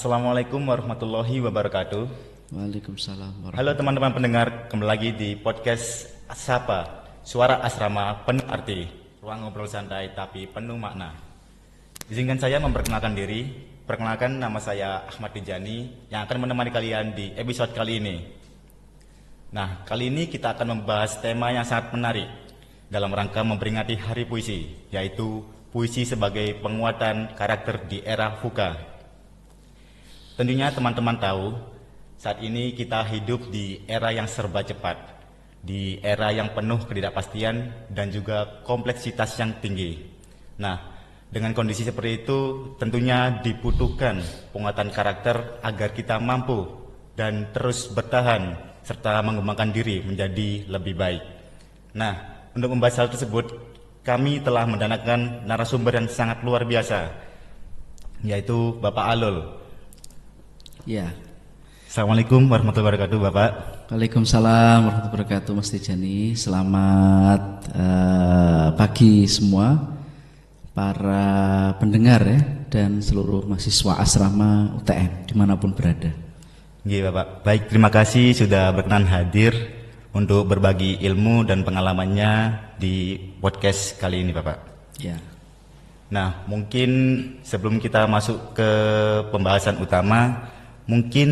Assalamualaikum warahmatullahi wabarakatuh. Waalaikumsalam Halo warahmatullahi. teman-teman pendengar, kembali lagi di podcast Sapa, Suara Asrama Penuh Arti, ruang ngobrol santai tapi penuh makna. Izinkan saya memperkenalkan diri. Perkenalkan, nama saya Ahmad Tijani yang akan menemani kalian di episode kali ini. Nah, kali ini kita akan membahas tema yang sangat menarik dalam rangka memperingati Hari Puisi, yaitu puisi sebagai penguatan karakter di era VUCA. Tentunya teman-teman tahu, saat ini kita hidup di era yang serba cepat, di era yang penuh ketidakpastian dan juga kompleksitas yang tinggi. Nah, dengan kondisi seperti itu, tentunya dibutuhkan penguatan karakter agar kita mampu dan terus bertahan serta mengembangkan diri menjadi lebih baik. Nah, untuk membahas hal tersebut, kami telah mendatangkan narasumber yang sangat luar biasa, yaitu Bapak Alul. Ya. Assalamualaikum warahmatullahi wabarakatuh, Bapak. Waalaikumsalam warahmatullahi wabarakatuh, Mas Tijani. Selamat pagi semua para pendengar ya dan seluruh mahasiswa asrama UTM dimanapun berada. Iya, Bapak. Baik, terima kasih sudah berkenan hadir untuk berbagi ilmu dan pengalamannya di podcast kali ini, Bapak. Ya. Nah, mungkin sebelum kita masuk ke pembahasan utama, mungkin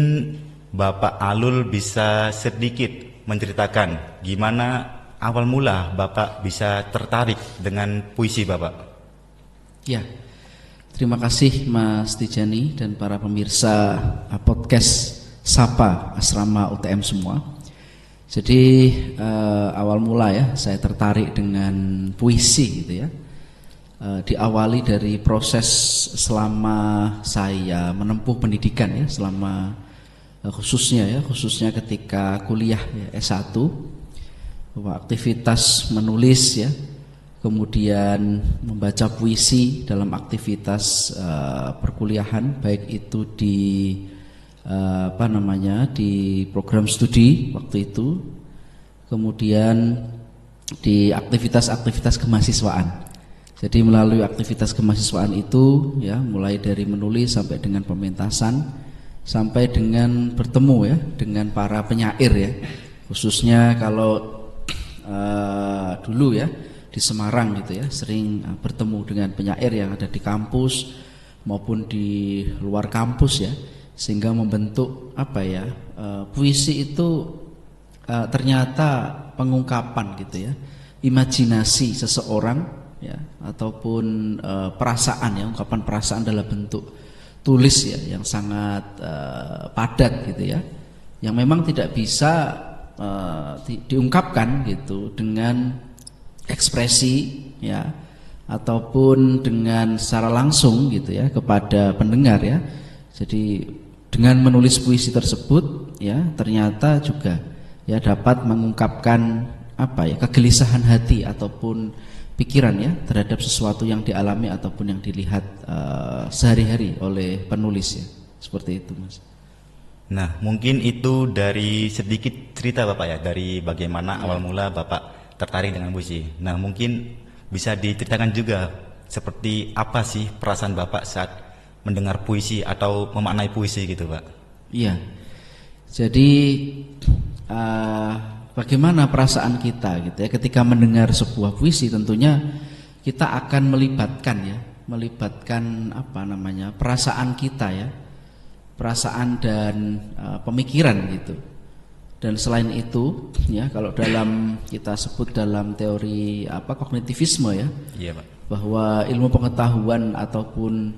Bapak Alul bisa sedikit menceritakan gimana awal mula Bapak bisa tertarik dengan puisi, Bapak. Ya. Terima kasih Mas Tijani dan para pemirsa podcast Sapa Asrama UTM semua. Jadi awal mula ya saya tertarik dengan puisi gitu ya. Diawali dari proses selama saya menempuh pendidikan ya, selama khususnya ketika kuliah ya, S1, bahwa aktivitas menulis ya, kemudian membaca puisi dalam aktivitas perkuliahan, baik itu di di program studi waktu itu, kemudian di aktivitas-aktivitas kemahasiswaan. Jadi melalui aktivitas kemahasiswaan itu ya, mulai dari menulis sampai dengan pementasan sampai dengan bertemu ya dengan para penyair ya, khususnya kalau dulu ya di Semarang gitu ya, sering bertemu dengan penyair yang ada di kampus maupun di luar kampus ya, sehingga membentuk puisi itu ternyata pengungkapan gitu ya, imajinasi seseorang ya, ataupun perasaan ya, ungkapan perasaan dalam bentuk tulis ya yang sangat padat gitu ya, yang memang tidak bisa diungkapkan gitu dengan ekspresi ya, ataupun dengan secara langsung gitu ya kepada pendengar ya. Jadi dengan menulis puisi tersebut ya, ternyata juga ya dapat mengungkapkan kegelisahan hati ataupun pikiran ya terhadap sesuatu yang dialami ataupun yang dilihat sehari-hari oleh penulis ya, seperti itu, Mas. Nah, mungkin itu dari sedikit cerita Bapak ya, dari bagaimana awal mula Bapak tertarik dengan puisi. Nah, mungkin bisa diceritakan juga seperti apa sih perasaan Bapak saat mendengar puisi atau memaknai puisi gitu, Pak. Iya. Jadi bagaimana perasaan kita gitu ya ketika mendengar sebuah puisi, tentunya kita akan melibatkan perasaan kita ya, perasaan dan pemikiran gitu. Dan selain itu ya, kalau dalam kita sebut dalam teori kognitivisme ya, iya, Pak, bahwa ilmu pengetahuan ataupun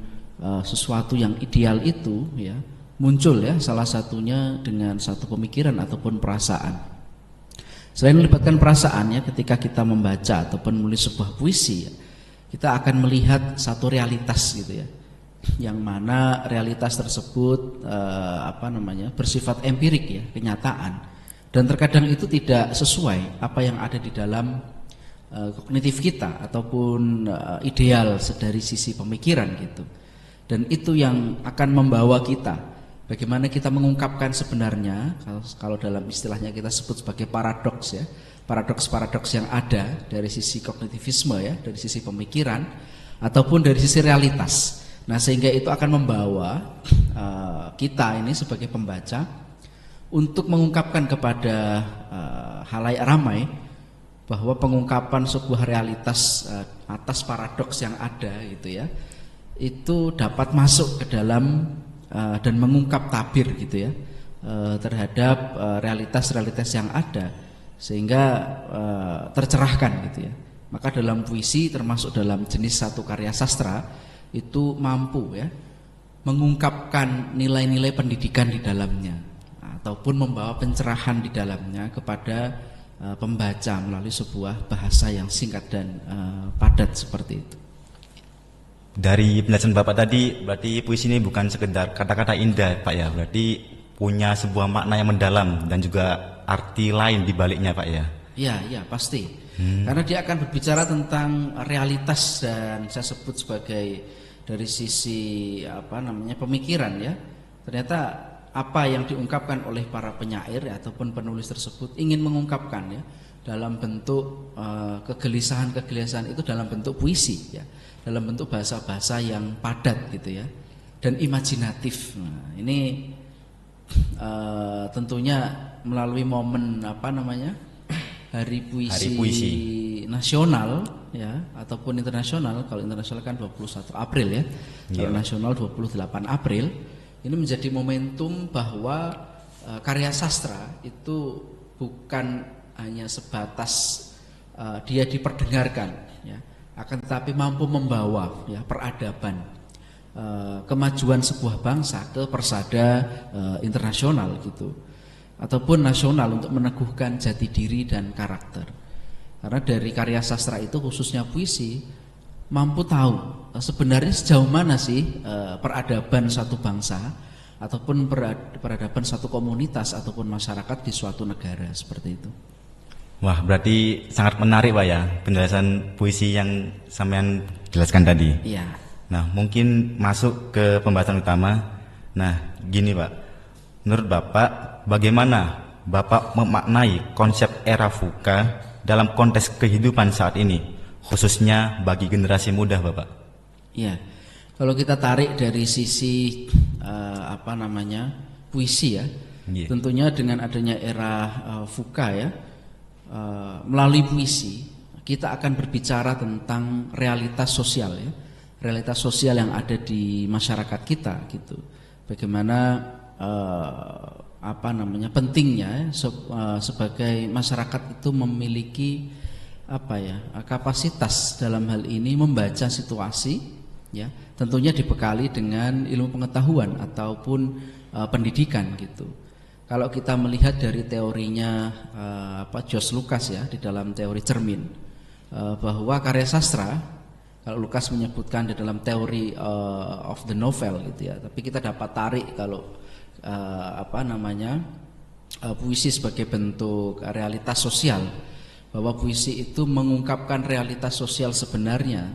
sesuatu yang ideal itu ya muncul ya salah satunya dengan satu pemikiran ataupun perasaan. Selain melibatkan perasaan ya, ketika kita membaca ataupun menulis sebuah puisi ya, kita akan melihat satu realitas gitu ya, yang mana realitas tersebut bersifat empirik ya, kenyataan, dan terkadang itu tidak sesuai apa yang ada di dalam kognitif kita ataupun ideal dari sisi pemikiran gitu. Dan itu yang akan membawa kita, bagaimana kita mengungkapkan sebenarnya, kalau dalam istilahnya kita sebut sebagai paradoks ya, paradoks-paradoks yang ada dari sisi kognitivisme ya, dari sisi pemikiran ataupun dari sisi realitas. Nah, sehingga itu akan membawa kita ini sebagai pembaca untuk mengungkapkan kepada halayak ramai bahwa pengungkapan sebuah realitas atas paradoks yang ada gitu ya, itu dapat masuk ke dalam dan mengungkap tabir gitu ya terhadap realitas-realitas yang ada, sehingga tercerahkan gitu ya. Maka dalam puisi, termasuk dalam jenis satu karya sastra, itu mampu ya mengungkapkan nilai-nilai pendidikan di dalamnya, ataupun membawa pencerahan di dalamnya kepada pembaca melalui sebuah bahasa yang singkat dan padat seperti itu. Dari penjelasan Bapak tadi, berarti puisi ini bukan sekedar kata-kata indah, Pak ya. Berarti punya sebuah makna yang mendalam dan juga arti lain di baliknya, Pak ya. Iya, pasti. Karena dia akan berbicara tentang realitas, dan saya sebut sebagai dari sisi pemikiran ya. Ternyata apa yang diungkapkan oleh para penyair ataupun penulis tersebut ingin mengungkapkan ya dalam bentuk kegelisahan itu dalam bentuk puisi ya, dalam bentuk bahasa-bahasa yang padat gitu ya dan imajinatif. Nah, ini tentunya melalui momen Hari Puisi Nasional ya ataupun internasional. Kalau internasional kan 21 April ya. Kalau nasional 28 April. Ini menjadi momentum bahwa karya sastra itu bukan hanya sebatas dia diperdengarkan ya, akan tetapi mampu membawa ya peradaban, kemajuan sebuah bangsa ke persada internasional gitu, ataupun nasional, untuk meneguhkan jati diri dan karakter. Karena dari karya sastra itu, khususnya puisi, mampu tahu sebenarnya sejauh mana sih peradaban satu bangsa ataupun peradaban satu komunitas ataupun masyarakat di suatu negara, seperti itu. Wah, berarti sangat menarik Pak ya penjelasan puisi yang sampean jelaskan tadi. Iya. Nah, mungkin masuk ke pembahasan utama. Nah, gini Pak, menurut Bapak bagaimana Bapak memaknai konsep era VUCA dalam konteks kehidupan saat ini, khususnya bagi generasi muda, Bapak? Ya, kalau kita tarik dari sisi puisi ya, tentunya dengan adanya era VUCA ya, melalui puisi kita akan berbicara tentang realitas sosial ya, realitas sosial yang ada di masyarakat kita gitu. Bagaimana pentingnya sebagai masyarakat itu memiliki kapasitas dalam hal ini membaca situasi ya, tentunya dibekali dengan ilmu pengetahuan ataupun pendidikan gitu. Kalau kita melihat dari teorinya George Lucas ya, di dalam teori cermin, bahwa karya sastra, kalau Lucas menyebutkan di dalam teori of the novel gitu ya, tapi kita dapat tarik kalau puisi sebagai bentuk realitas sosial, bahwa puisi itu mengungkapkan realitas sosial sebenarnya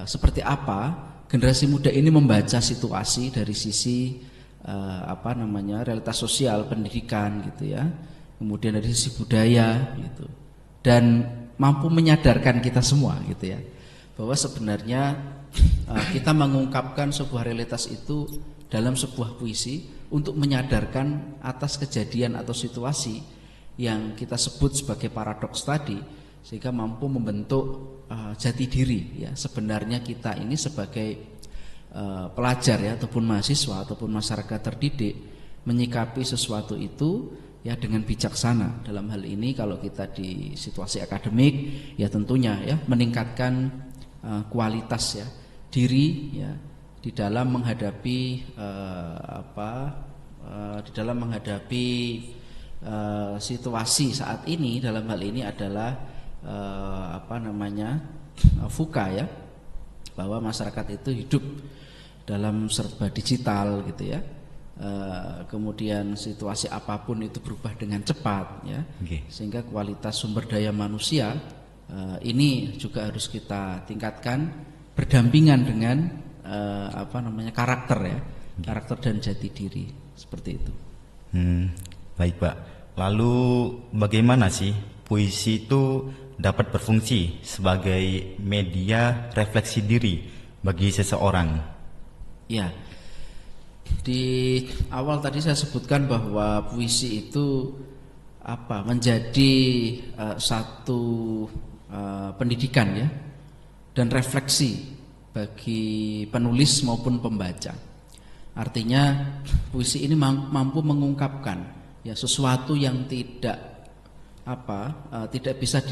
seperti apa generasi muda ini membaca situasi dari sisi realitas sosial, pendidikan gitu ya, kemudian dari sisi budaya gitu, dan mampu menyadarkan kita semua gitu ya, bahwa sebenarnya kita mengungkapkan sebuah realitas itu dalam sebuah puisi untuk menyadarkan atas kejadian atau situasi yang kita sebut sebagai paradoks tadi, sehingga mampu membentuk jati diri ya, sebenarnya kita ini sebagai pelajar ya ataupun mahasiswa ataupun masyarakat terdidik menyikapi sesuatu itu ya dengan bijaksana. Dalam hal ini kalau kita di situasi akademik ya tentunya ya meningkatkan kualitas ya diri ya di dalam menghadapi situasi saat ini. Dalam hal ini adalah VUCA ya, bahwa masyarakat itu hidup dalam serba digital gitu ya, kemudian situasi apapun itu berubah dengan cepat ya, sehingga kualitas sumber daya manusia ini juga harus kita tingkatkan berdampingan dengan karakter ya, karakter dan jati diri, seperti itu. Baik Pak, lalu bagaimana sih puisi itu dapat berfungsi sebagai media refleksi diri bagi seseorang? Ya, di awal tadi saya sebutkan bahwa puisi itu menjadi satu pendidikan ya, dan refleksi bagi penulis maupun pembaca. Artinya puisi ini mampu mengungkapkan ya sesuatu yang tidak bisa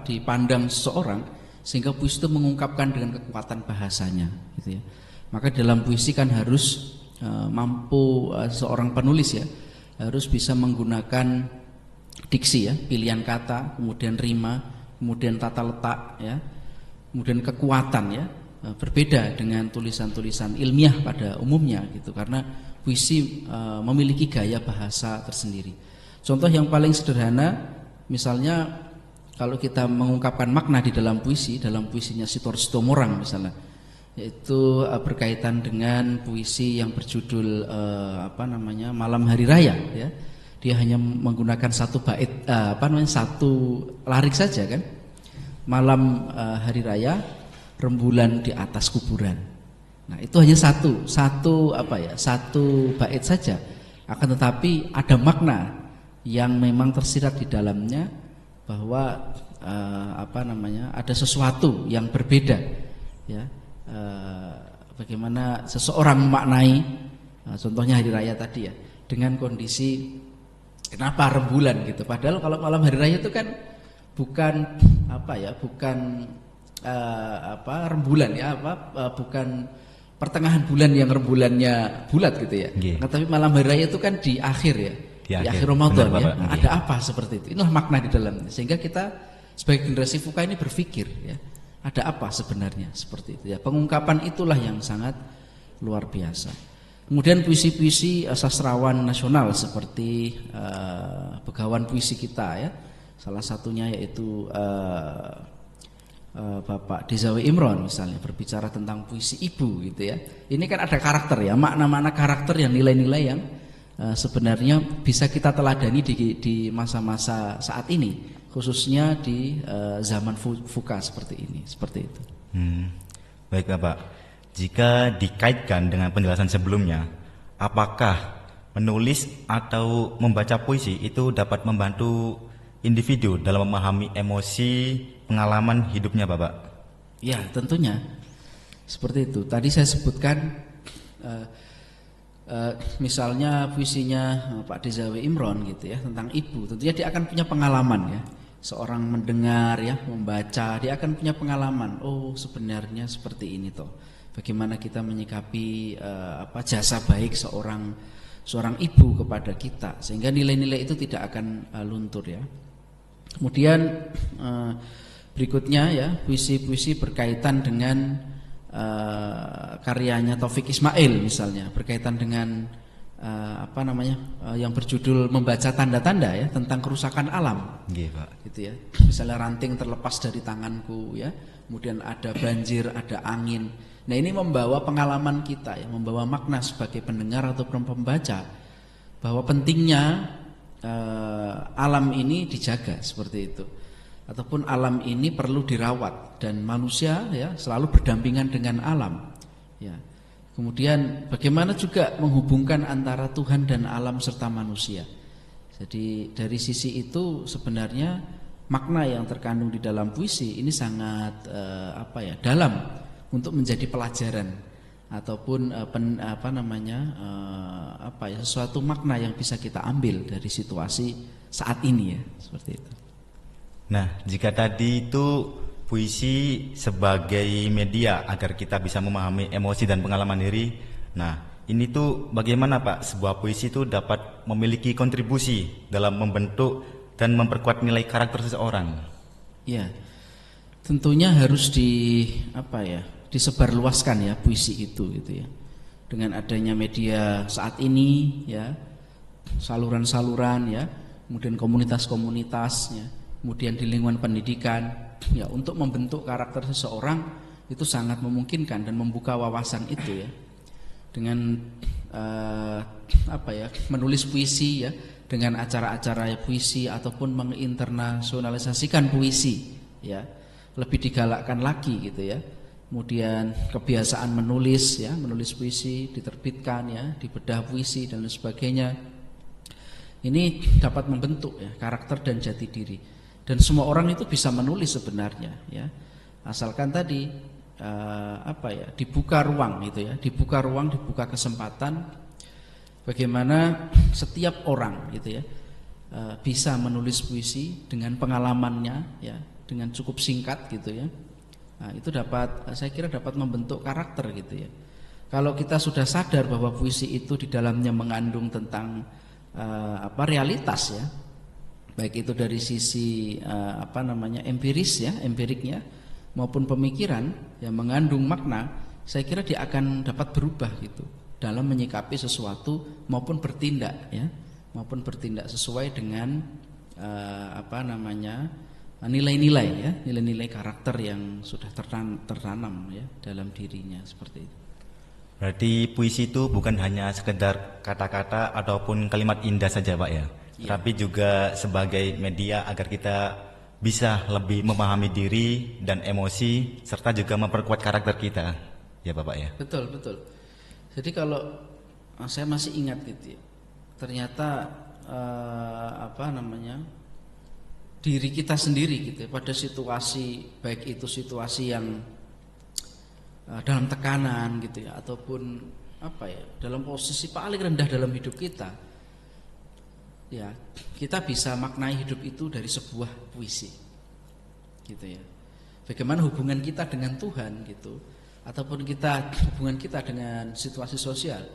dipandang seseorang, sehingga puisi itu mengungkapkan dengan kekuatan bahasanya gitu ya. Maka dalam puisi kan harus mampu seorang penulis ya harus bisa menggunakan diksi ya, pilihan kata, kemudian rima, kemudian tata letak ya, kemudian kekuatan ya, berbeda dengan tulisan-tulisan ilmiah pada umumnya gitu, karena puisi memiliki gaya bahasa tersendiri. Contoh yang paling sederhana, misalnya kalau kita mengungkapkan makna di dalam puisi, dalam puisinya Sitor Sitomorang misalnya, yaitu berkaitan dengan puisi yang berjudul Malam Hari Raya ya. Dia hanya menggunakan satu bait satu larik saja kan. Malam hari raya, rembulan di atas kuburan. Nah, itu hanya satu bait saja. Akan tetapi ada makna yang memang tersirat di dalamnya, bahwa ada sesuatu yang berbeda ya. Bagaimana seseorang memaknai contohnya hari raya tadi ya, dengan kondisi kenapa rembulan gitu. Padahal kalau malam hari raya itu kan bukan rembulan ya, bukan pertengahan bulan yang rembulannya bulat gitu ya. Tapi malam hari raya itu kan di akhir ya, di akhir Ramadan ya. Nah, ada apa seperti itu? Inilah makna di dalamnya, sehingga kita sebagai generasi Fuka ini berpikir ya, ada apa sebenarnya seperti itu ya. Pengungkapan itulah yang sangat luar biasa. Kemudian puisi-puisi sastrawan nasional seperti Begawan Puisi kita ya. Salah satunya yaitu Bapak Dezawi Imron misalnya, berbicara tentang puisi ibu gitu ya. Ini kan ada karakter ya, makna-makna karakter yang nilai-nilai yang sebenarnya bisa kita teladani di masa-masa saat ini, khususnya di zaman Fuka seperti ini, seperti itu. Baik Bapak, jika dikaitkan dengan penjelasan sebelumnya, apakah menulis atau membaca puisi itu dapat membantu individu dalam memahami emosi pengalaman hidupnya Bapak? Ya, tentunya seperti itu. Tadi saya sebutkan misalnya puisinya Pak Dezawi Imron gitu ya, tentang ibu. Tentunya dia akan punya pengalaman ya. Seorang mendengar ya, membaca, dia akan punya pengalaman. Oh, sebenarnya seperti ini toh. Bagaimana kita menyikapi jasa baik seorang ibu kepada kita, sehingga nilai-nilai itu tidak akan luntur ya. Kemudian berikutnya ya, puisi-puisi berkaitan dengan karyanya Taufik Ismail misalnya, berkaitan dengan yang berjudul Membaca Tanda-tanda ya, tentang kerusakan alam. Pak. Gitu ya. Misalnya ranting terlepas dari tanganku ya, kemudian ada banjir, ada angin. Nah, ini membawa pengalaman kita ya, membawa makna sebagai pendengar ataupun pembaca, bahwa pentingnya alam ini dijaga seperti itu, ataupun alam ini perlu dirawat, dan manusia ya selalu berdampingan dengan alam ya. Kemudian bagaimana juga menghubungkan antara Tuhan dan alam serta manusia. Jadi dari sisi itu sebenarnya makna yang terkandung di dalam puisi ini sangat dalam untuk menjadi pelajaran ataupun sesuatu makna yang bisa kita ambil dari situasi saat ini ya, seperti itu. Nah, jika tadi itu puisi sebagai media agar kita bisa memahami emosi dan pengalaman diri. Nah, ini tuh bagaimana Pak sebuah puisi itu dapat memiliki kontribusi dalam membentuk dan memperkuat nilai karakter seseorang? Ya, tentunya harus disebarluaskan ya puisi itu gitu ya. Dengan adanya media saat ini ya, saluran-saluran ya, kemudian komunitas-komunitas ya, kemudian di lingkungan pendidikan ya, untuk membentuk karakter seseorang itu sangat memungkinkan dan membuka wawasan itu ya. Dengan menulis puisi ya, dengan acara-acara puisi ataupun menginternasionalisasikan puisi ya, lebih digalakkan lagi gitu ya. kemudian kebiasaan menulis ya, menulis puisi, diterbitkan ya, dibedah puisi dan lain sebagainya. Ini dapat membentuk ya karakter dan jati diri. Dan semua orang itu bisa menulis sebenarnya ya. Asalkan tadi dibuka ruang gitu ya, dibuka ruang, dibuka kesempatan bagaimana setiap orang gitu ya bisa menulis puisi dengan pengalamannya ya, dengan cukup singkat gitu ya. Nah, itu saya kira dapat membentuk karakter gitu ya. Kalau kita sudah sadar bahwa puisi itu di dalamnya mengandung tentang realitas ya, baik itu dari sisi empiris ya, empiriknya maupun pemikiran yang mengandung makna, saya kira dia akan dapat berubah gitu dalam menyikapi sesuatu maupun bertindak ya, maupun bertindak sesuai dengan nilai-nilai ya, nilai-nilai karakter yang sudah tertanam ya dalam dirinya seperti itu. Berarti puisi itu bukan hanya sekedar kata-kata ataupun kalimat indah saja Pak ya, tapi juga sebagai media agar kita bisa lebih memahami diri dan emosi serta juga memperkuat karakter kita ya Bapak ya. Betul. Jadi kalau saya masih ingat gitu ya, ternyata diri kita sendiri gitu ya, pada situasi baik itu situasi yang dalam tekanan gitu ya, ataupun dalam posisi paling rendah dalam hidup kita ya, kita bisa maknai hidup itu dari sebuah puisi gitu ya. Bagaimana hubungan kita dengan Tuhan gitu, ataupun hubungan kita dengan situasi sosial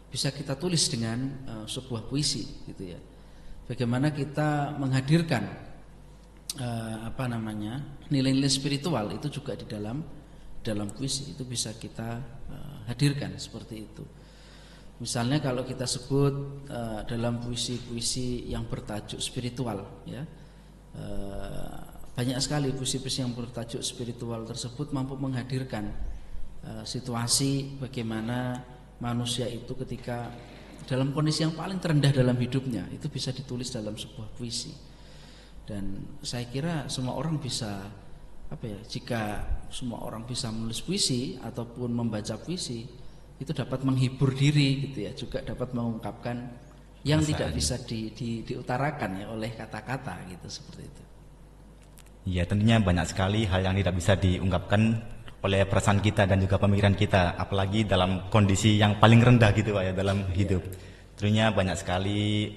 bisa kita tulis dengan sebuah puisi gitu ya. Bagaimana kita menghadirkan nilai-nilai spiritual itu juga di dalam puisi itu bisa kita hadirkan seperti itu. Misalnya kalau kita sebut dalam puisi-puisi yang bertajuk spiritual ya, banyak sekali puisi-puisi yang bertajuk spiritual tersebut mampu menghadirkan situasi bagaimana manusia itu ketika dalam kondisi yang paling terendah dalam hidupnya itu bisa ditulis dalam sebuah puisi. Dan saya kira semua orang bisa jika semua orang bisa menulis puisi ataupun membaca puisi, itu dapat menghibur diri gitu ya, juga dapat mengungkapkan yang tidak bisa diutarakan ya oleh kata-kata gitu, seperti itu. Ya, tentunya banyak sekali hal yang tidak bisa diungkapkan oleh perasaan kita dan juga pemikiran kita, apalagi dalam kondisi yang paling rendah gitu Pak ya dalam hidup. Tentunya banyak sekali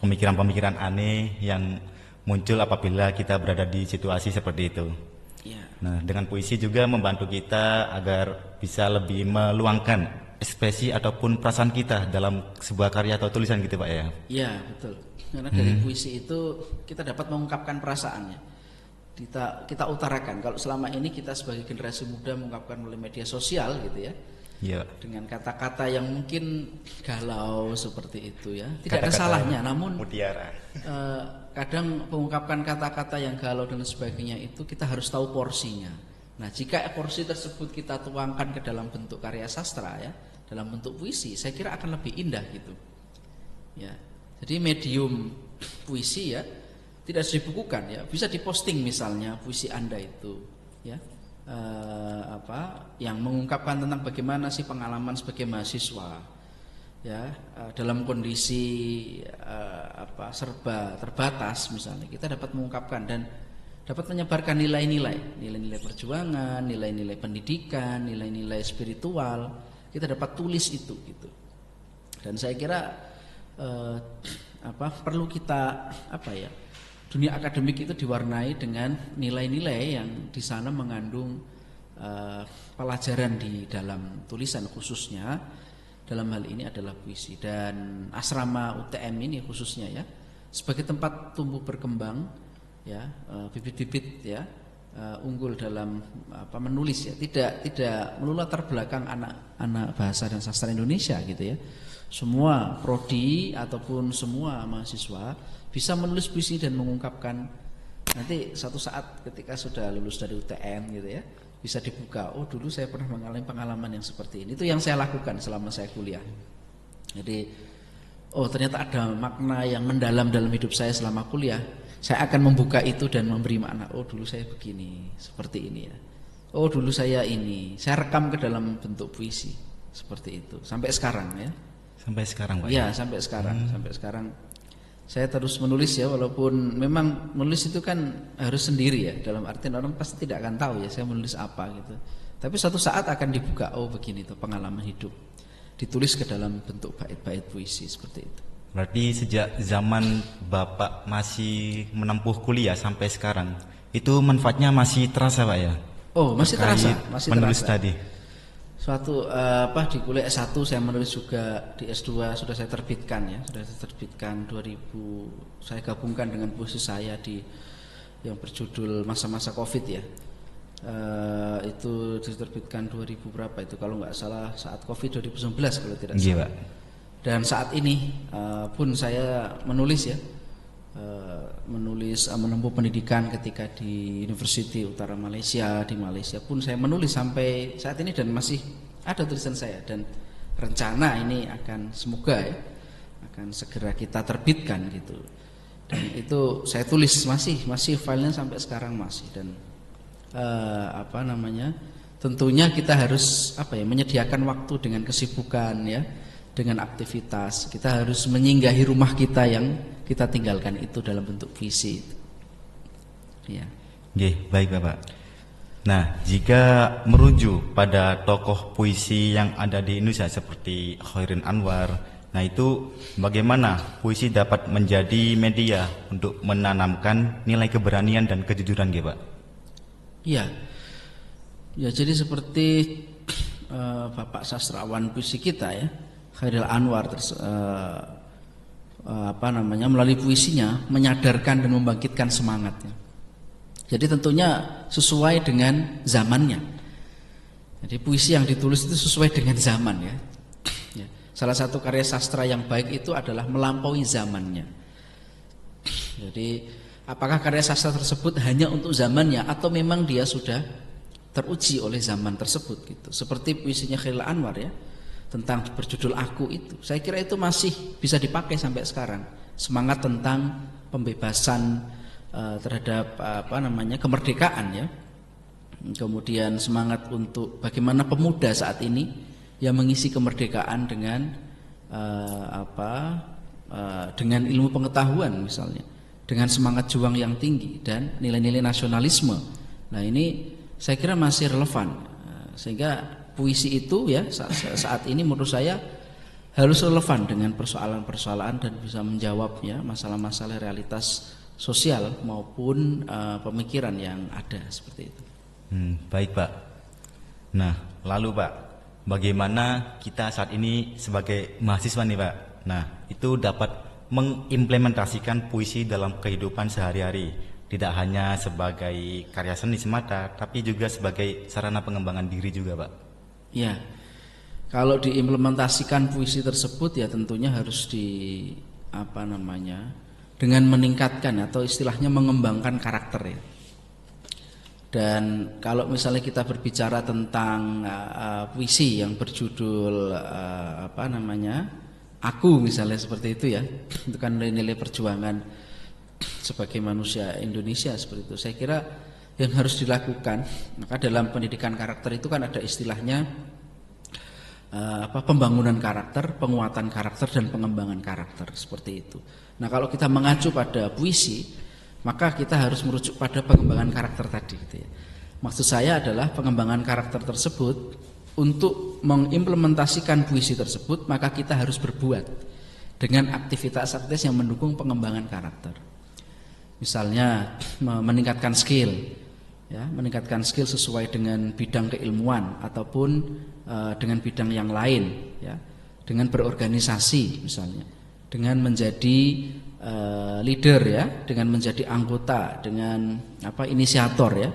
pemikiran-pemikiran aneh yang muncul apabila kita berada di situasi seperti itu. Nah, dengan puisi juga membantu kita agar bisa lebih meluangkan ekspresi ataupun perasaan kita dalam sebuah karya atau tulisan gitu Pak ya. Iya, betul. Karena dari puisi itu kita dapat mengungkapkan perasaannya. Kita utarakan. Kalau selama ini kita sebagai generasi muda mengungkapkan melalui media sosial gitu ya. Iya. Dengan kata-kata yang mungkin galau seperti itu ya. Tidak ada salahnya, namun mutiara. Kadang mengungkapkan kata-kata yang galau dan sebagainya itu kita harus tahu porsinya. Nah, jika porsi tersebut kita tuangkan ke dalam bentuk karya sastra ya, dalam bentuk puisi, saya kira akan lebih indah gitu. Ya. Jadi medium puisi ya tidak harus dibukukan ya, bisa diposting misalnya puisi Anda itu ya. Yang mengungkapkan tentang bagaimana sih pengalaman sebagai mahasiswa ya, dalam kondisi serba terbatas misalnya, kita dapat mengungkapkan dan dapat menyebarkan nilai-nilai perjuangan, nilai-nilai pendidikan, nilai-nilai spiritual, kita dapat tulis itu gitu. Dan saya kira perlu kita dunia akademik itu diwarnai dengan nilai-nilai yang di sana mengandung pelajaran di dalam tulisan, khususnya dalam hal ini adalah puisi. Dan asrama UTM ini khususnya ya, sebagai tempat tumbuh berkembang ya, bibit-bibit ya unggul dalam menulis ya, tidak melulu latar belakang anak bahasa dan sastra Indonesia gitu ya. Semua prodi ataupun semua mahasiswa bisa menulis puisi dan mengungkapkan. Nanti satu saat ketika sudah lulus dari UTM gitu ya, bisa dibuka, oh dulu saya pernah mengalami pengalaman yang seperti ini. Itu yang saya lakukan selama saya kuliah. Jadi oh ternyata ada makna yang mendalam dalam hidup saya selama kuliah. Saya akan membuka itu dan memberi makna, oh dulu saya begini, seperti ini ya. Oh dulu saya rekam ke dalam bentuk puisi seperti itu sampai sekarang ya. Sampai sekarang Pak? Iya sampai sekarang saya terus menulis ya, walaupun memang menulis itu kan harus sendiri ya, dalam artian orang pasti tidak akan tahu ya saya menulis apa gitu. Tapi suatu saat akan dibuka, oh begini tuh pengalaman hidup, ditulis ke dalam bentuk bait-bait puisi seperti itu. Berarti sejak zaman Bapak masih menempuh kuliah sampai sekarang, itu manfaatnya masih terasa Pak ya? Oh masih terasa, masih menulis terasa. tadi. Suatu di kuliah S1 saya menulis juga, di S2 sudah saya terbitkan ya, sudah saya terbitkan 2000, saya gabungkan dengan puisi saya yang berjudul masa-masa Covid ya. Itu diterbitkan 2000 berapa itu kalau nggak salah saat Covid 2019 kalau tidak salah. Pak. Dan saat ini pun saya menulis ya, menempuh pendidikan ketika di University Utara Malaysia, di Malaysia pun saya menulis sampai saat ini dan masih ada tulisan saya, dan rencana ini akan semoga ya akan segera kita terbitkan gitu. Dan itu saya tulis masih filenya sampai sekarang masih. Dan tentunya kita harus menyediakan waktu dengan kesibukan ya, dengan aktivitas. Kita harus menyinggahi rumah kita yang kita tinggalkan itu dalam bentuk puisi. Ya. Baik Bapak. Nah, jika merujuk pada tokoh puisi yang ada di Indonesia seperti Khairin Anwar, nah itu bagaimana puisi dapat menjadi media untuk menanamkan nilai keberanian dan kejujuran Pak? Iya. Ya, jadi seperti Bapak sastrawan puisi kita ya, Khairil Anwar melalui puisinya menyadarkan dan membangkitkan semangatnya. Jadi tentunya sesuai dengan zamannya. Jadi puisi yang ditulis itu sesuai dengan zaman ya. Salah satu karya sastra yang baik itu adalah melampaui zamannya. Jadi apakah karya sastra tersebut hanya untuk zamannya atau memang dia sudah teruji oleh zaman tersebut gitu. Seperti puisinya Khairil Anwar ya, tentang berjudul Aku itu. Saya kira itu masih bisa dipakai sampai sekarang. Semangat tentang pembebasan terhadap kemerdekaan ya. Kemudian semangat untuk bagaimana pemuda saat ini yang mengisi kemerdekaan dengan dengan ilmu pengetahuan misalnya, dengan semangat juang yang tinggi dan nilai-nilai nasionalisme. Nah, ini saya kira masih relevan. Sehingga puisi itu ya saat ini menurut saya harus relevan dengan persoalan-persoalan dan bisa menjawab ya masalah-masalah realitas sosial maupun pemikiran yang ada seperti itu. Baik Pak. Nah, lalu Pak, bagaimana kita saat ini sebagai mahasiswa nih Pak, nah itu dapat mengimplementasikan puisi dalam kehidupan sehari-hari, tidak hanya sebagai karya seni semata, tapi juga sebagai sarana pengembangan diri juga Pak? Ya, kalau diimplementasikan puisi tersebut ya tentunya harus dengan meningkatkan atau istilahnya mengembangkan karakter ya. Dan kalau misalnya kita berbicara tentang puisi yang berjudul Aku misalnya seperti itu ya, itu kan nilai-nilai perjuangan sebagai manusia Indonesia seperti itu. Saya kira yang harus dilakukan, maka dalam pendidikan karakter itu kan ada istilahnya pembangunan karakter, penguatan karakter dan pengembangan karakter seperti itu. Nah, kalau kita mengacu pada puisi, maka kita harus merujuk pada pengembangan karakter tadi gitu ya. Maksud saya adalah pengembangan karakter tersebut, untuk mengimplementasikan puisi tersebut maka kita harus berbuat dengan aktivitas-aktivitas yang mendukung pengembangan karakter. Misalnya meningkatkan skill ya, meningkatkan skill sesuai dengan bidang keilmuan ataupun dengan bidang yang lain ya, dengan berorganisasi misalnya, dengan menjadi leader ya, dengan menjadi anggota, dengan inisiator ya.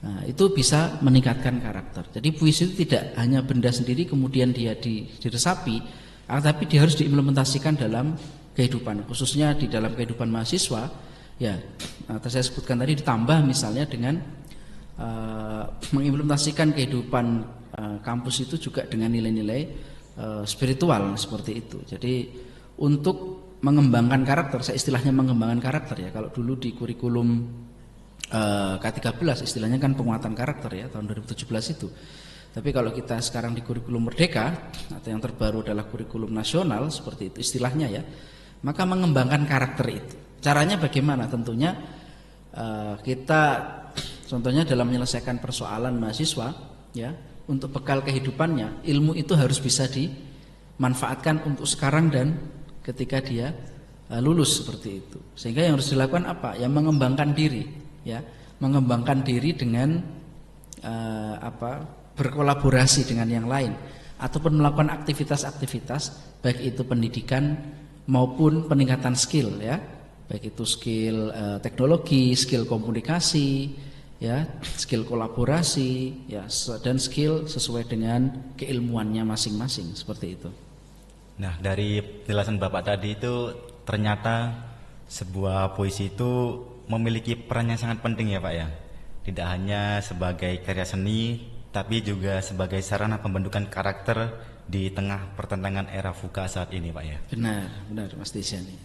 Nah, itu bisa meningkatkan karakter. Jadi puisi itu tidak hanya benda sendiri kemudian dia diresapi, tapi dia harus diimplementasikan dalam kehidupan, khususnya di dalam kehidupan mahasiswa ya. Saya sebutkan tadi, ditambah misalnya dengan mengimplementasikan kehidupan kampus itu juga dengan nilai-nilai spiritual seperti itu. Jadi untuk mengembangkan karakter, saya istilahnya mengembangkan karakter ya. Kalau dulu di kurikulum K13 istilahnya kan penguatan karakter ya tahun 2017 itu. Tapi kalau kita sekarang di kurikulum Merdeka atau yang terbaru adalah kurikulum nasional seperti itu istilahnya ya, maka mengembangkan karakter itu. Caranya bagaimana? Tentunya kita contohnya dalam menyelesaikan persoalan mahasiswa ya, untuk bekal kehidupannya, ilmu itu harus bisa dimanfaatkan untuk sekarang dan ketika dia lulus seperti itu. Sehingga yang harus dilakukan apa? Ya mengembangkan diri, ya, mengembangkan diri dengan berkolaborasi dengan yang lain ataupun melakukan aktivitas-aktivitas baik itu pendidikan maupun peningkatan skill ya, baik itu skill teknologi, skill komunikasi, ya, skill kolaborasi, ya, dan skill sesuai dengan keilmuannya masing-masing seperti itu. Nah, dari penjelasan Bapak tadi itu ternyata sebuah puisi itu memiliki peran yang sangat penting ya Pak ya. Tidak hanya sebagai karya seni, tapi juga sebagai sarana pembentukan karakter di tengah pertentangan era VUCA saat ini Pak ya. Benar Mas Desiani.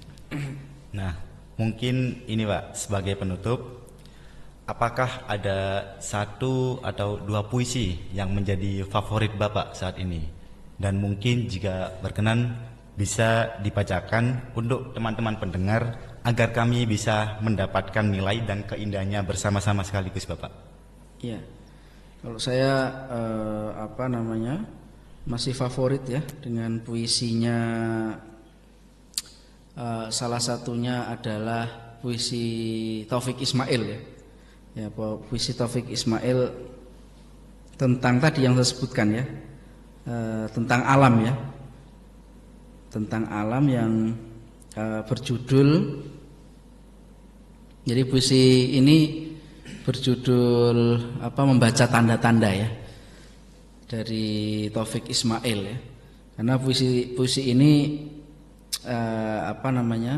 Nah, mungkin ini Pak sebagai penutup, apakah ada satu atau dua puisi yang menjadi favorit Bapak saat ini? Dan mungkin jika berkenan bisa dibacakan untuk teman-teman pendengar agar kami bisa mendapatkan nilai dan keindahannya bersama-sama sekaligus Bapak. Iya. Kalau saya masih favorit ya dengan puisinya, salah satunya adalah puisi Taufik Ismail ya. Ya, puisi Taufik Ismail tentang tadi yang saya sebutkan ya, tentang alam ya, tentang alam yang berjudul, jadi puisi ini berjudul membaca tanda-tanda ya, dari Taufik Ismail ya. Karena puisi ini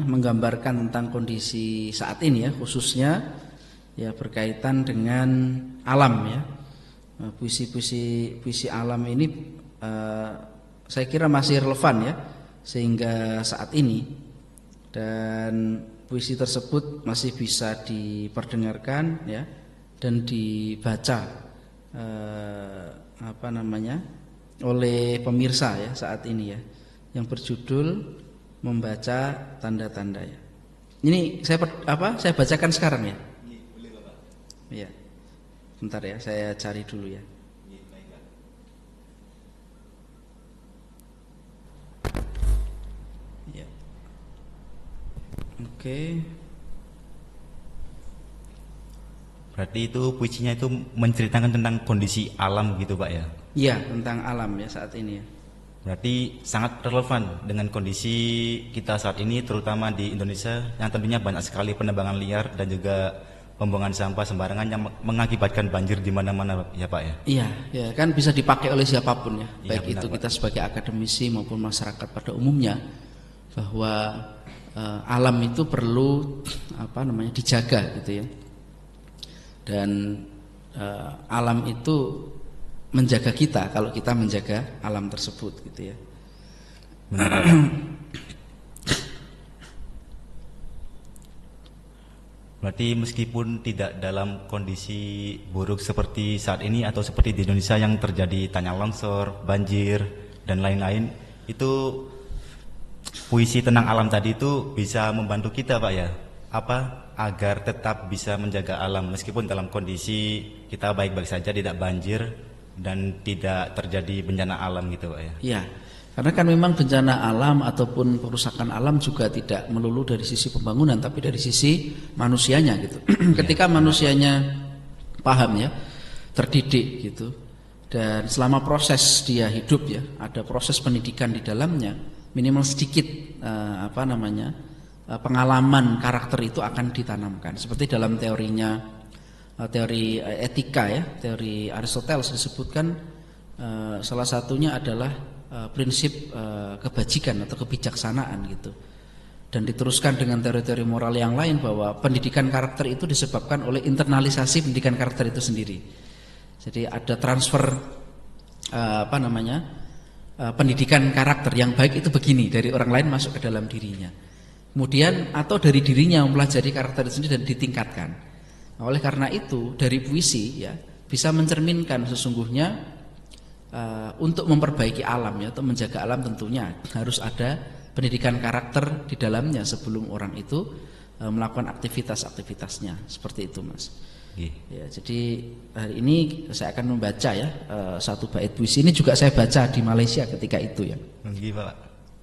menggambarkan tentang kondisi saat ini ya, khususnya ya berkaitan dengan alam ya. Puisi alam ini saya kira masih relevan ya sehingga saat ini, dan puisi tersebut masih bisa diperdengarkan ya dan dibaca oleh pemirsa ya saat ini ya, yang berjudul Membaca Tanda-tanda ya. Ini saya bacakan sekarang ya. Iya. Bentar ya, saya cari dulu ya. Ya. Oke. Berarti itu puisinya itu menceritakan tentang kondisi alam gitu Pak ya? Iya, tentang alam ya saat ini ya. Berarti sangat relevan dengan kondisi kita saat ini, terutama di Indonesia yang tentunya banyak sekali penebangan liar dan juga pembuangan sampah sembarangan yang mengakibatkan banjir di mana-mana ya Pak ya. Iya, ya kan bisa dipakai oleh siapapun ya, baik benar, itu Pak. kita sebagai akademisi maupun masyarakat pada umumnya, bahwa alam itu perlu dijaga gitu ya. Dan alam itu menjaga kita kalau kita menjaga alam tersebut gitu ya. Benar. Berarti meskipun tidak dalam kondisi buruk seperti saat ini atau seperti di Indonesia yang terjadi tanah longsor, banjir dan lain-lain, itu puisi tentang alam tadi itu bisa membantu kita Pak ya, agar tetap bisa menjaga alam meskipun dalam kondisi kita baik-baik saja, tidak banjir dan tidak terjadi bencana alam gitu Pak ya. Iya, karena kan memang bencana alam ataupun perusakan alam juga tidak melulu dari sisi pembangunan, tapi dari sisi manusianya gitu. Ketika manusianya paham ya, terdidik gitu, dan selama proses dia hidup ya, ada proses pendidikan di dalamnya, minimal sedikit pengalaman karakter itu akan ditanamkan. Seperti dalam teorinya, teori etika ya, teori Aristoteles disebutkan salah satunya adalah prinsip kebajikan atau kebijaksanaan gitu. Dan diteruskan dengan teori-teori moral yang lain bahwa pendidikan karakter itu disebabkan oleh internalisasi pendidikan karakter itu sendiri. Jadi ada transfer pendidikan karakter yang baik itu begini dari orang lain masuk ke dalam dirinya. Kemudian atau dari dirinya mempelajari karakter itu sendiri dan ditingkatkan. Oleh karena itu dari puisi ya bisa mencerminkan sesungguhnya untuk memperbaiki alam ya, untuk menjaga alam tentunya harus ada pendidikan karakter di dalamnya sebelum orang itu melakukan aktivitas-aktivitasnya, seperti itu Mas. Ya, jadi hari ini saya akan membaca ya satu bait puisi. Ini juga saya baca di Malaysia ketika itu ya. Pak.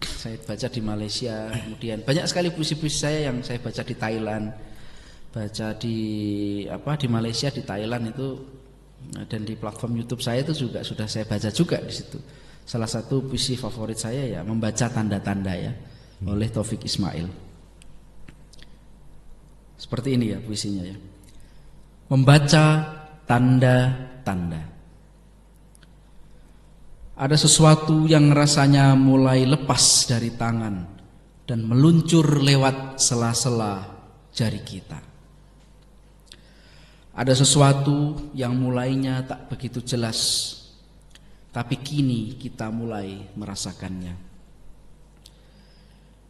Saya baca di Malaysia, kemudian banyak sekali puisi-puisi saya yang saya baca di Thailand, baca di Malaysia, di Thailand itu, dan di platform YouTube saya itu juga sudah saya baca juga di situ. Salah satu puisi favorit saya ya Membaca Tanda-Tanda ya oleh Taufik Ismail. Seperti ini ya puisinya ya. Membaca tanda-tanda. Ada sesuatu yang rasanya mulai lepas dari tangan dan meluncur lewat sela-sela jari kita. Ada sesuatu yang mulainya tak begitu jelas, tapi kini kita mulai merasakannya.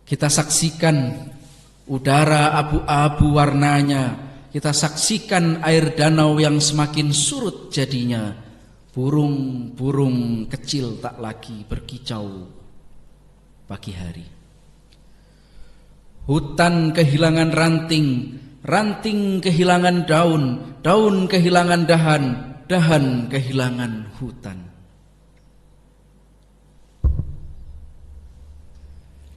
Kita saksikan udara abu-abu warnanya. Kita saksikan air danau yang semakin surut jadinya. Burung-burung kecil tak lagi berkicau pagi hari. Hutan kehilangan ranting, ranting kehilangan daun, daun kehilangan dahan, dahan kehilangan hutan.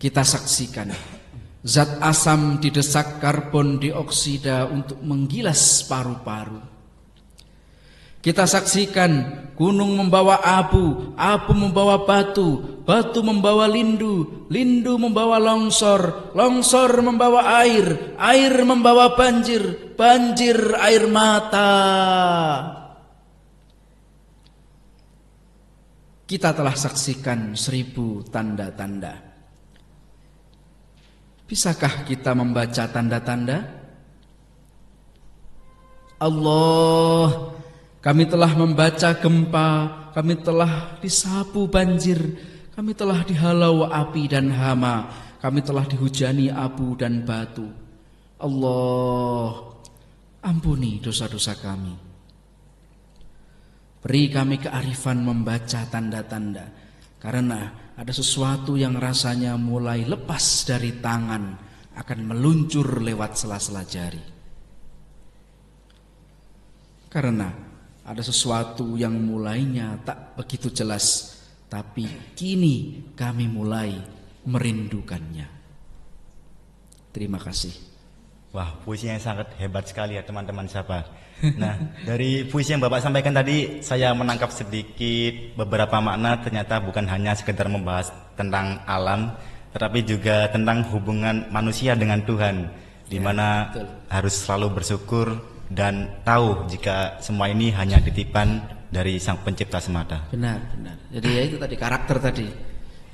Kita saksikan zat asam didesak karbon dioksida untuk menggilas paru-paru. Kita saksikan gunung membawa abu, abu membawa batu, batu membawa lindu, lindu membawa longsor, longsor membawa air, air membawa banjir, banjir air mata. Kita telah saksikan 1000 tanda-tanda. Bisakah kita membaca tanda-tanda? Allah, kami telah membaca gempa, kami telah disapu banjir, kami telah dihalau api dan hama, kami telah dihujani abu dan batu. Allah, ampuni dosa-dosa kami. Beri kami kearifan membaca tanda-tanda, karena ada sesuatu yang rasanya mulai lepas dari tangan akan meluncur lewat sela-sela jari. Karena ada sesuatu yang mulainya tak begitu jelas, tapi kini kami mulai merindukannya. Terima kasih. Wah, puisi yang sangat hebat sekali ya teman-teman sahabat. Nah, dari puisi yang Bapak sampaikan tadi, saya menangkap sedikit beberapa makna. Ternyata bukan hanya sekedar membahas tentang alam, tetapi juga tentang hubungan manusia dengan Tuhan, di mana harus selalu bersyukur dan tahu jika semua ini hanya titipan dari Sang Pencipta semata. Benar, benar. Jadi ya itu tadi karakter tadi.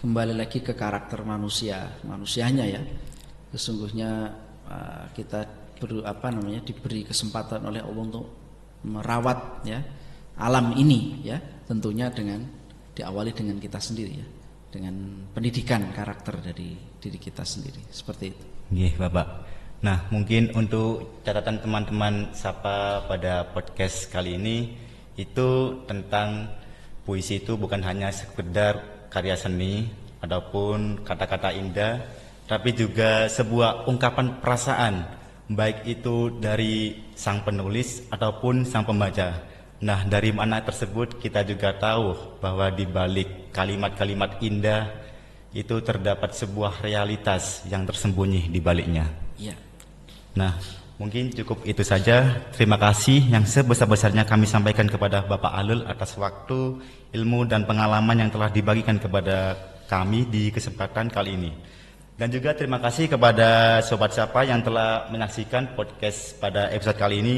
Kembali lagi ke karakter manusianya ya. Sesungguhnya kita diberi kesempatan oleh Allah untuk merawat ya alam ini ya, tentunya dengan diawali dengan kita sendiri ya, dengan pendidikan karakter dari diri kita sendiri, seperti itu. Nggih, Bapak. Nah, mungkin untuk catatan teman-teman Sapa pada podcast kali ini itu tentang puisi itu bukan hanya sekedar karya seni ataupun kata-kata indah, tapi juga sebuah ungkapan perasaan, baik itu dari sang penulis ataupun sang pembaca. Nah, dari mana tersebut kita juga tahu bahwa di balik kalimat-kalimat indah itu terdapat sebuah realitas yang tersembunyi di baliknya. Ya. Nah, mungkin cukup itu saja. Terima kasih yang sebesar-besarnya kami sampaikan kepada Bapak Alul atas waktu, ilmu, dan pengalaman yang telah dibagikan kepada kami di kesempatan kali ini. Dan juga terima kasih kepada Sobat Sapa yang telah menyaksikan podcast pada episode kali ini.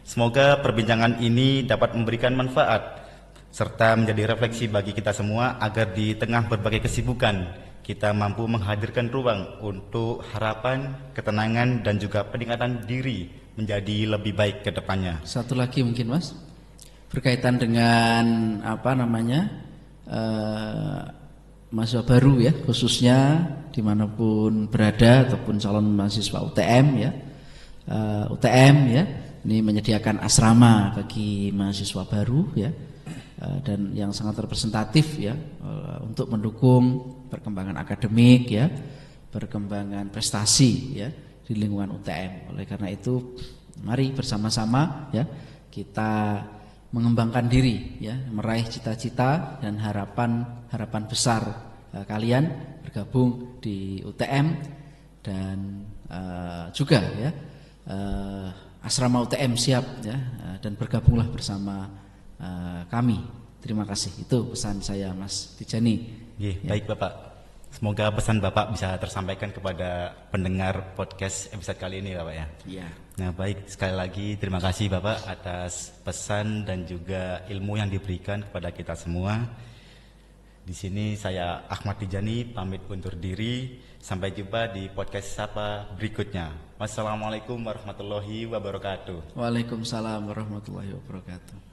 Semoga perbincangan ini dapat memberikan manfaat serta menjadi refleksi bagi kita semua agar di tengah berbagai kesibukan kita mampu menghadirkan ruang untuk harapan, ketenangan, dan juga peningkatan diri menjadi lebih baik ke depannya. Satu lagi mungkin Mas, berkaitan dengan mahasiswa baru ya, khususnya dimanapun berada ataupun calon mahasiswa UTM ya, Ini menyediakan asrama bagi mahasiswa baru ya, dan yang sangat representatif ya, untuk mendukung perkembangan akademik ya, perkembangan prestasi ya di lingkungan UTM. Oleh karena itu, mari bersama-sama ya kita mengembangkan diri ya, meraih cita-cita dan harapan besar kalian bergabung di UTM, dan juga ya asrama UTM siap ya, dan bergabunglah bersama kami. Terima kasih. Itu pesan saya, Mas Tijani. Ya. Baik Bapak, semoga pesan Bapak bisa tersampaikan kepada pendengar podcast episode kali ini Bapak ya. Iya. Nah baik, sekali lagi terima kasih Bapak atas pesan dan juga ilmu yang diberikan kepada kita semua. Di sini saya Ahmad Tijani pamit undur diri. Sampai jumpa di podcast Sapa berikutnya. Wassalamualaikum warahmatullahi wabarakatuh. Waalaikumsalam warahmatullahi wabarakatuh.